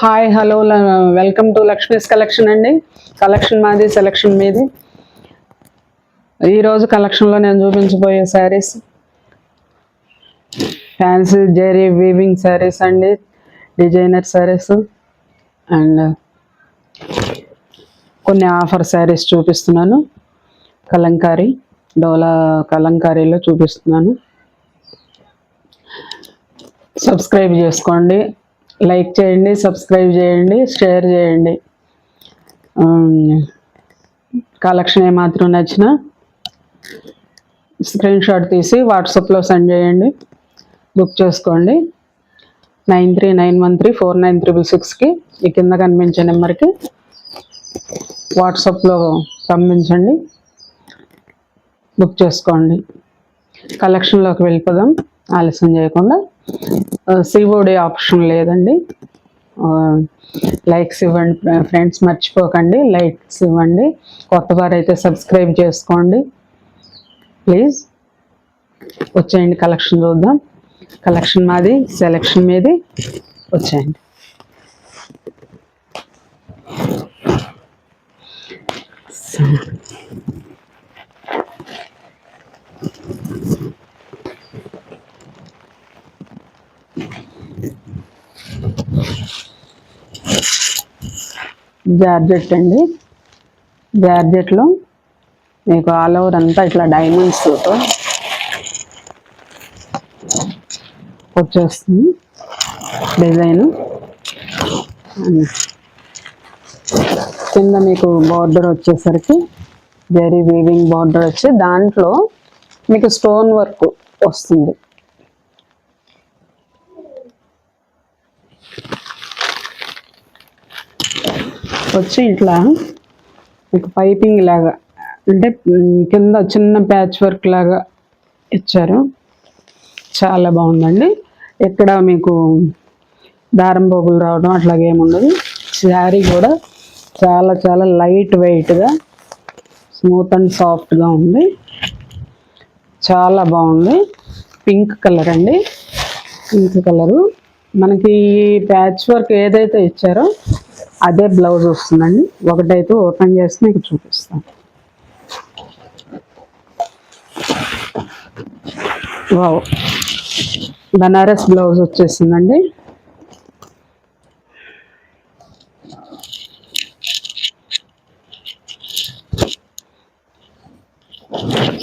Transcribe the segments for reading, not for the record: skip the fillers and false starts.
Hi hello welcome to Lakshmi's collection అండి. Collection మాది, selection మీది. ఈరోజు కలెక్షన్లో నేను చూపించబోయే శారీస్ ఫ్యాన్సీ జెరీ వీవింగ్ శారీస్ అండి, డిజైనర్ శారీస్ అండ్ కొన్ని ఆఫర్ శారీస్ చూపిస్తున్నాను. కలంకారీ, డోలా కలంకారీలో చూపిస్తున్నాను. సబ్స్క్రైబ్ చేసుకోండి, లైక్ చేయండి, సబ్స్క్రైబ్ చేయండి, షేర్ చేయండి. కలెక్షన్ ఏమాత్రం నచ్చినా స్క్రీన్ షాట్ తీసి వాట్సాప్లో సెండ్ చేయండి, బుక్ చేసుకోండి. 9391349366కి ఈ కింద కనిపించే నెంబర్కి వాట్సాప్లో పంపించండి, బుక్ చేసుకోండి. కలెక్షన్లోకి వెళ్ళిపోదాం ఆలస్యం చేయకుండా. సిఓడి ఆప్షన్ లేదండి. లైక్స్ ఇవ్వండి ఫ్రెండ్స్, మర్చిపోకండి లైక్స్ ఇవ్వండి. కొత్త వారైతే సబ్స్క్రైబ్ చేసుకోండి ప్లీజ్. వచ్చేయండి, కలెక్షన్ చూద్దాం. కలెక్షన్ మాది, సెలెక్షన్ మీది. వచ్చేయండి. జార్జెట్ అండి. జార్జెట్లో మీకు ఆల్ ఓవర్ అంతా ఇట్లా డైమండ్స్ వచ్చేస్తుంది డిజైను. కింద మీకు బార్డర్ వచ్చేసరికి జరీ వీవింగ్ బార్డర్ వచ్చి దాంట్లో మీకు స్టోన్ వర్క్ వస్తుంది. వచ్చి ఇట్లా మీకు పైపింగ్ లాగా, అంటే కింద చిన్న ప్యాచ్ వర్క్ లాగా ఇచ్చారు. చాలా బాగుందండి. ఇక్కడ మీకు దారం పోగులు రావడం అట్లాగేముండదు. శారీ కూడా చాలా చాలా లైట్ వెయిట్గా, స్మూత్ అండ్ సాఫ్ట్గా ఉంది. చాలా బాగుంది. పింక్ కలర్ అండి. పింక్ కలరు మనకి ప్యాచ్ వర్క్ ఏదైతే ఇచ్చారో అదే బ్లౌజ్ వస్తుందండి. ఒకటైతే ఓపెన్ చేసి మీకు చూపిస్తాను. వావ్, బనారస్ బ్లౌజ్ వచ్చేసిందండి.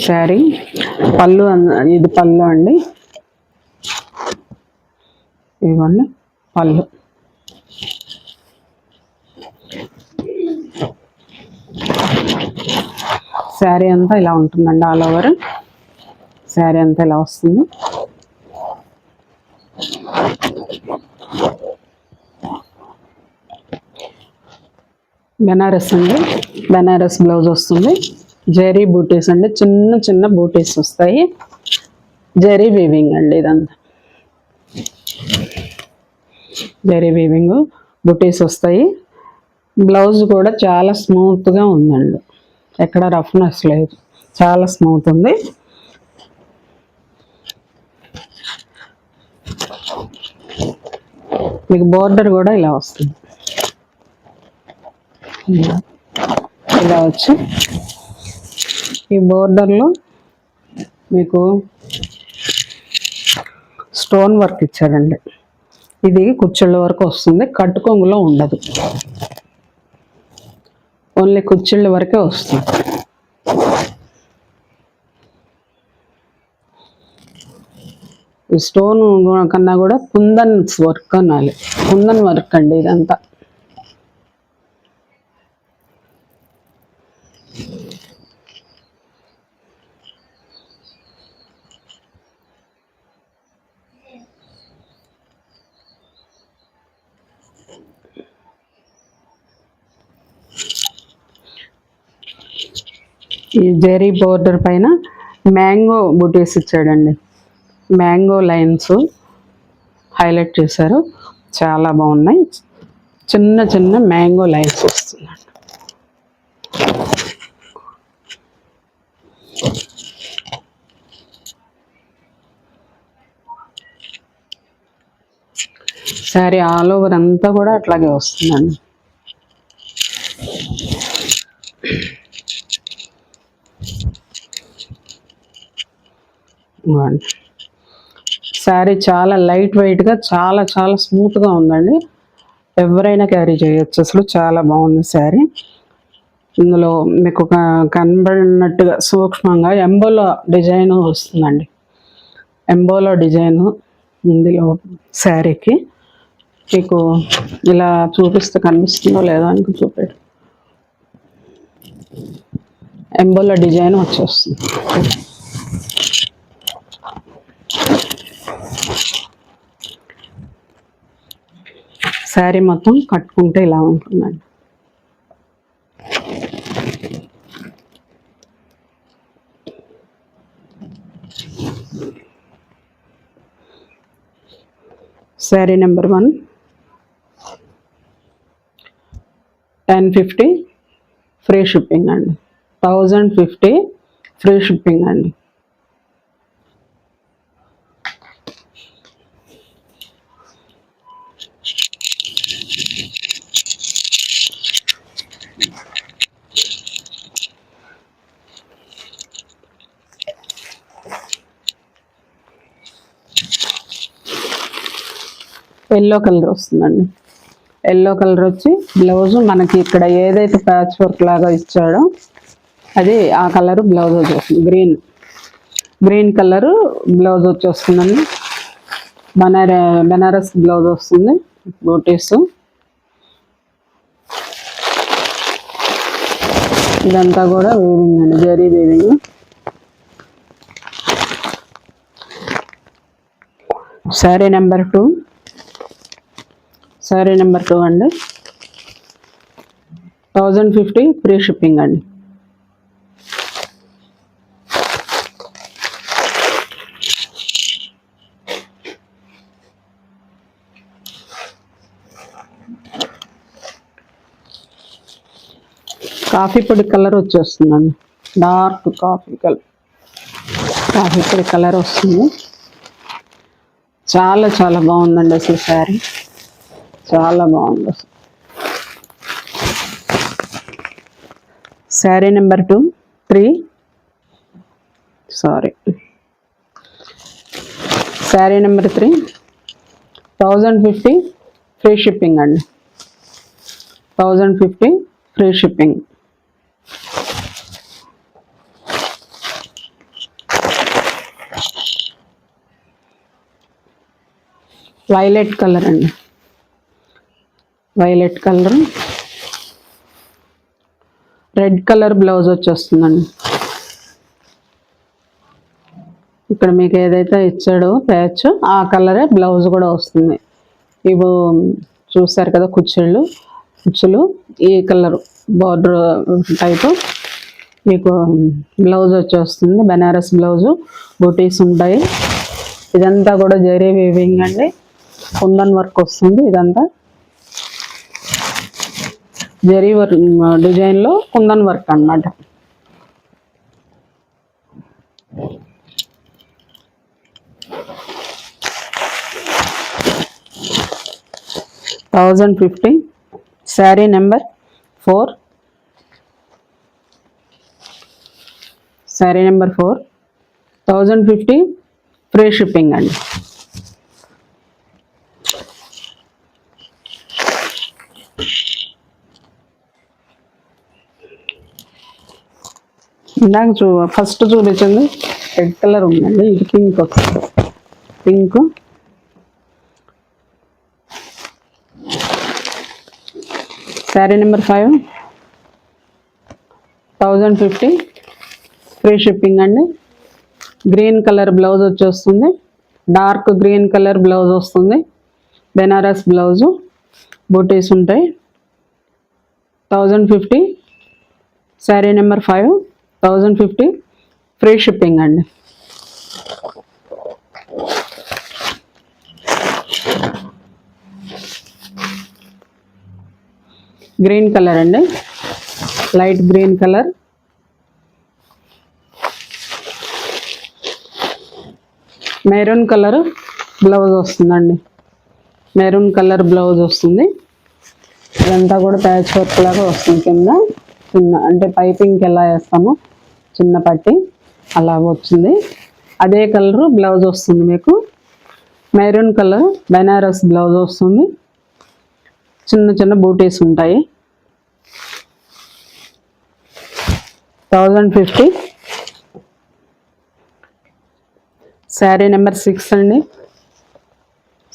శారీ పళ్ళు, ఇది పళ్ళు అండి. ఇదిగోండి పళ్ళు. శారీ అంతా ఇలా ఉంటుందండి. ఆల్ ఓవర్ శారీ అంతా ఇలా వస్తుంది. బనారస్ అండి. బనారస్ బ్లౌజ్ వస్తుంది. జరీ బూటీస్ అండి, చిన్న చిన్న బూటీస్ వస్తాయి. జరీ వీవింగ్ అండి. ఇదంతా జరీ వీవింగ్ బూటీస్ వస్తాయి. బ్లౌజ్ కూడా చాలా స్మూత్గా ఉందండి, ఎక్కడ రఫ్నెస్ లేదు, చాలా స్మూత్ ఉంది. మీకు బోర్డర్ కూడా ఇలా వస్తుంది. ఇలా వచ్చి ఈ బోర్డర్లో మీకు స్టోన్ వర్క్ ఇచ్చాడండి. ఇది కుచ్చెళ్ళ వరకు వస్తుంది, కట్టుకొంగులో ఉండదు, ఓన్లీ కుచ్చిళ్ళ వరకే వస్తుంది. స్టోన్ కన్నా కూడా కుందన్ వర్క్ అనాలి. కుందన్ వర్క్ అండి ఇదంతా. ఈ జెరీ బోర్డర్ పైన మ్యాంగో బుటీస్ ఇచ్చాడండి. మ్యాంగో లైన్స్ హైలైట్ చేశారు, చాలా బాగున్నాయి. చిన్న చిన్న మ్యాంగో లైన్స్ వస్తున్నాయి. శారీ ఆల్ ఓవర్ అంతా కూడా అట్లాగే వస్తుందండి. శారీ చాలా లైట్ వెయిట్గా చాలా చాలా స్మూత్గా ఉందండి. ఎవరైనా క్యారీ చేయొచ్చు. అసలు చాలా బాగుంది శారీ. ఇందులో మీకు కనబడినట్టుగా సూక్ష్మంగా ఎంబోలో డిజైన్ వస్తుందండి. ఎంబోలో డిజైను ఇందులో శారీకి మీకు ఇలా చూపిస్తే కనిపిస్తుందో లేదో అని చూపాడు. ఎంబోలో డిజైన్ వచ్చేస్తుంది. శారీ మొత్తం కట్టుకుంటే ఇలా ఉంటుందండి. శారీ నెంబర్ 1 1050 ఫ్రీ షిప్పింగ్ అండి. 1050 ఫ్రీ షిప్పింగ్ అండి. ఎల్లో కలర్ వస్తుందండి. ఎల్లో కలర్ వచ్చి బ్లౌజ్ మనకి ఇక్కడ ఏదైతే ప్యాచ్ వర్క్ లాగా ఇచ్చాడో అది ఆ కలర్ బ్లౌజ్ వచ్చేస్తుంది. గ్రీన్ కలరు బ్లౌజ్ వచ్చేస్తుందండి. బనారస్ బ్లౌజ్ వస్తుంది. బూటీస్ ఇదంతా కూడా వీవింగ్ అండి, జరీ వీవింగ్. శారీ నెంబర్ 2 అండి. 1050 ఫ్రీ షిప్పింగ్ అండి. కాఫీ పొడి కలర్ వచ్చేస్తుందండి. డార్క్ కాఫీ పొడి కలర్ వస్తుంది. చాలా చాలా బాగుందండి అసలు శారీ. చాలా బాగుంది అసలు. Sari number 3 sari number 3 1050 free shipping అండి. 1050 ఫ్రీ షిప్పింగ్. వైలెట్ కలర్ అండి. Violet colour, red colour blouse వచ్చేస్తుందండి. ఇక్కడ మీకు ఏదైతే ఇచ్చాడో ప్యాచ్ ఆ కలరే బ్లౌజ్ కూడా వస్తుంది. ఇవి చూసారు కదా కుచ్చులు ఈ కలర్ బార్డర్ టైపు మీకు బ్లౌజ్ వచ్చేస్తుంది. బనారస్ బ్లౌజు, బూటీస్ ఉంటాయి. ఇదంతా కూడా జరీ వీవింగ్ అండి. కుందన్ వర్క్ వస్తుంది. ఇదంతా జరీ వర్క్ డిజైన్లో కుందన్ వర్క్ అన్నమాట. $1050 శారీ నెంబర్ 4 1050 ఫ్రీ షిప్పింగ్ అండి. ఇందాక ఫస్ట్ చూపించింది రెడ్ కలర్ ఉందండి. ఇది పింక్ వస్తుంది. Pink, sari number 5 1050 free shipping అండి. గ్రీన్ కలర్ బ్లౌజ్ వచ్చేస్తుంది. డార్క్ గ్రీన్ కలర్ బ్లౌజ్ వస్తుంది. బెనారస్ బ్లౌజు, బూటీస్ ఉంటాయి. 1050 శారీ నెంబర్ 5 1050 ఫ్రీ షిప్పింగ్ అండి. గ్రీన్ కలర్ అండి, light green colour. Maroon colour blouse వస్తుందండి. మెరూన్ కలర్ బ్లౌజ్ వస్తుంది. ఇదంతా కూడా ప్యాచ్ వర్క్ లాగా వస్తుంది. కింద చిన్న అంటే పైపింగ్కి ఎలా వేస్తామో చిన్న పట్టి అలా వచ్చింది. అదే కలరు బ్లౌజ్ వస్తుంది మీకు. మెరూన్ కలర్ బెనారస్ బ్లౌజ్ వస్తుంది. చిన్న చిన్న బూటీస్ ఉంటాయి. 1050. శారీ నెంబర్ 6 అండి.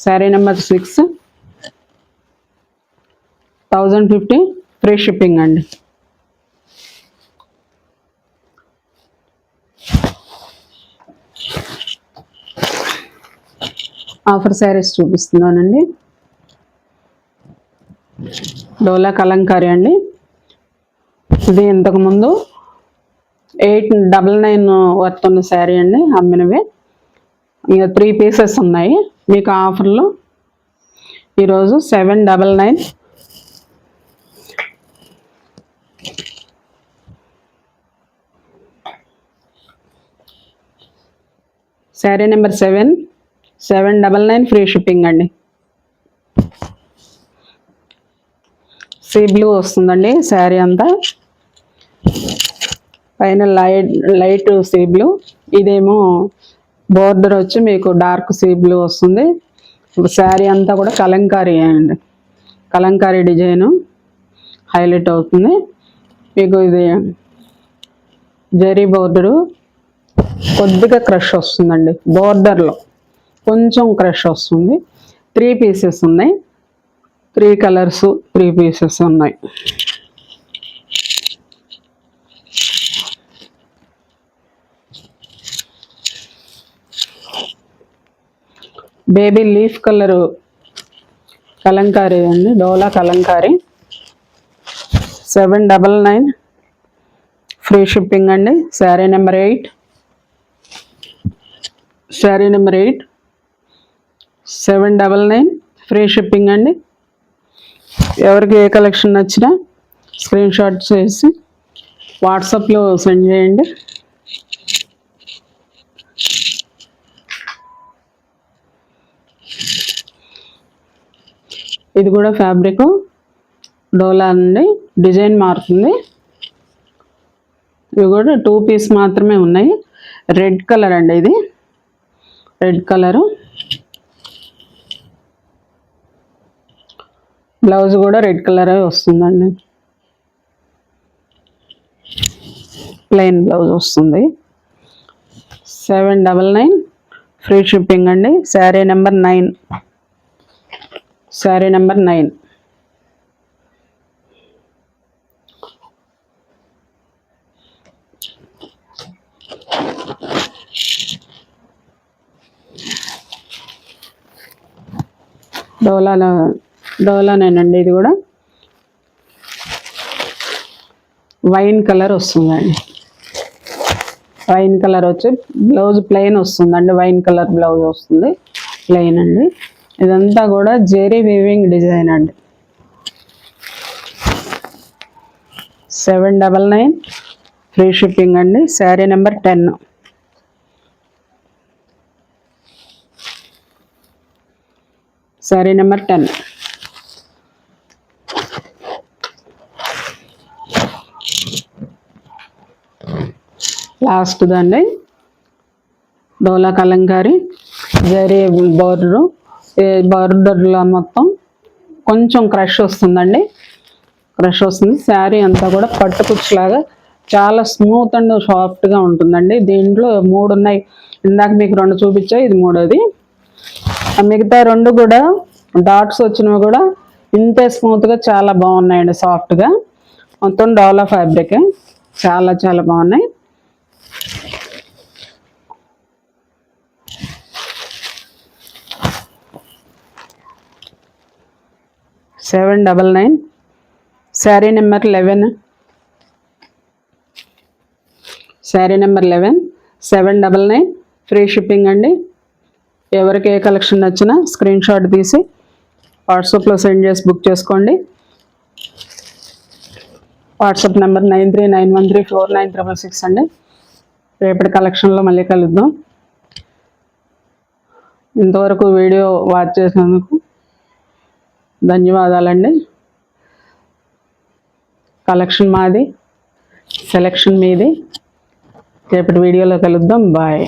శారీ నెంబర్ 6 1050 ఫ్రీ షిప్పింగ్ అండి. ఆఫర్ శారీస్ చూపిస్తున్నానండి. డోలా కలంకారీ అండి. ఇది ఇంతకుముందు 899 వర్త్ ఉన్న శారీ అండి, అమ్మినవే. ఇక 3 పీసెస్ ఉన్నాయి మీకు ఆఫర్లో. ఈరోజు 799. శారీ నెంబర్ 799 ఫ్రీ షిప్పింగ్ అండి. సీ బ్లూ వస్తుందండి శారీ అంతా. పైన లైట్ సీ బ్లూ, ఇదేమో బోర్డర్ వచ్చి మీకు డార్క్ సీ బ్లూ వస్తుంది. శారీ అంతా కూడా కలంకారీ అండి. కలంకారీ డిజైను హైలైట్ అవుతుంది మీకు. ఇది జరీ బోర్డరు కొద్దిగా క్రష్ వస్తుందండి. బోర్డర్లో కొంచెం క్రష్ వస్తుంది. 3 పీసెస్ ఉన్నాయి. 3 కలర్స్ 3 పీసెస్ ఉన్నాయి. బేబీ లీఫ్ కలరు కలంకారీ అండి. డోలా కలంకారీ 799 ఫ్రీ షిప్పింగ్ అండి. Sari number 8. Sari number 8 799 free shipping అండి. ఎవరికి ఏ కలెక్షన్ నచ్చినా స్క్రీన్ షాట్ చేసి వాట్సాప్లో సెండ్ చేయండి. ఇది కూడా ఫ్యాబ్రిక్ డోలా అండి. డిజైన్ మారుతుంది. ఇవి కూడా 2 పీస్ మాత్రమే ఉన్నాయి. రెడ్ కలర్ అండి. ఇది రెడ్ కలరు. బ్లౌజ్ కూడా రెడ్ కలరే వస్తుందండి. ప్లెయిన్ బ్లౌజ్ వస్తుంది. 799 ఫ్రీ షిప్పింగ్ అండి. శారీ నెంబర్ 9. శారీ నెంబర్ 9. డోలానేనండి. ఇది కూడా వైన్ కలర్ వస్తుందండి. వైన్ కలర్ వచ్చి బ్లౌజ్ ప్లెయిన్ వస్తుందండి. వైన్ కలర్ బ్లౌజ్ వస్తుంది, ప్లెయిన్ అండి. ఇదంతా కూడా జెరీ వీవింగ్ డిజైన్ అండి. 799 ఫ్రీ షిప్పింగ్ అండి. Sari number 10. Sari number 10. Last దాన్ని డోలా కలంకారీ జరీ బోర్డర్లో మొత్తం కొంచెం క్రష్ వస్తుందండి. క్రష్ వస్తుంది. శారీ అంతా కూడా పట్టు కుచ్చులాగా చాలా స్మూత్ అండ్ సాఫ్ట్గా ఉంటుందండి. దీంట్లో 3 ఉన్నాయి. ఇందాక మీకు 2 చూపించా, ఇది 3వది. మిగతా 2 కూడా డాట్స్ వచ్చినవి కూడా ఇంతే స్మూత్గా చాలా బాగున్నాయండి. సాఫ్ట్గా మొత్తం డోలా ఫ్యాబ్రిక్ చాలా చాలా బాగున్నాయి. $799. Sari number 11. Sari number 11 $799 free shipping అండి. ఎవరికి ఏ కలెక్షన్ నచ్చినా స్క్రీన్ షాట్ తీసి వాట్సాప్లో సెండ్ చేసి బుక్ చేసుకోండి. వాట్సాప్ నెంబర్ 9391349666 అండి. రేపటి కలెక్షన్లో మళ్ళీ కలుద్దాం. ఇంతవరకు వీడియో వాచ్ చేసినందుకు ధన్యవాదాలండి. కలెక్షన్ మాది, సెలెక్షన్ మీది. రేపటి వీడియోలో కలుద్దాం. బాయ్.